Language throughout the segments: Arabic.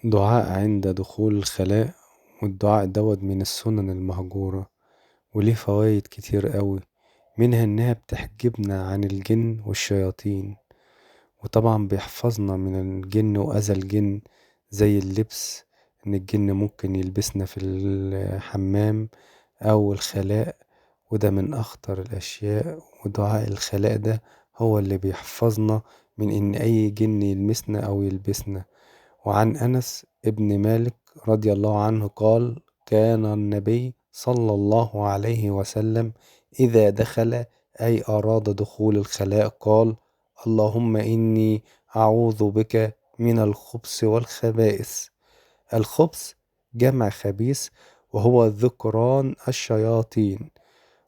دعاء عند دخول الخلاء، والدعاء دوت من السنن المهجورة، وليه فوايد كتير قوي. منها انها بتحجبنا عن الجن والشياطين، وطبعا بيحفظنا من الجن وأذى الجن، زي اللبس، ان الجن ممكن يلبسنا في الحمام او الخلاء، وده من اخطر الاشياء. ودعاء الخلاء ده هو اللي بيحفظنا من ان اي جن يلمسنا او يلبسنا. وعن أنس ابن مالك رضي الله عنه قال: كان النبي صلى الله عليه وسلم إذا دخل، أي أراد دخول الخلاء، قال: اللهم إني أعوذ بك من الخبث والخبائث. الخبث جمع خبيث، وهو ذكران الشياطين.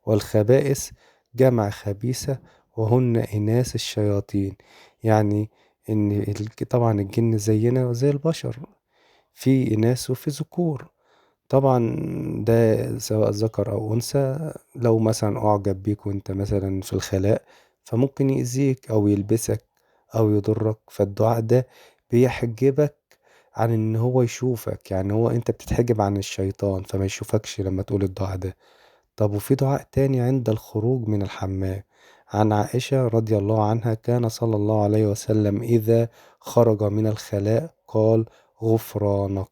والخبائث جمع خبيثة، وهن إناث الشياطين. يعني إن طبعا الجن زينا وزي البشر، في إناث وفي ذكور. طبعا ده سواء ذكر أو أنثى، لو مثلا أعجب بيك وأنت مثلا في الخلاء، فممكن يأذيك أو يلبسك أو يضرك. فالدعاء ده بيحجبك عن إن هو يشوفك، يعني هو أنت بتتحجب عن الشيطان فما يشوفكش لما تقول الدعاء ده. طب وفي دعاء تاني عند الخروج من الحمام. عن عائشة رضي الله عنها: كان صلى الله عليه وسلم إذا خرج من الخلاء قال: غفرانك.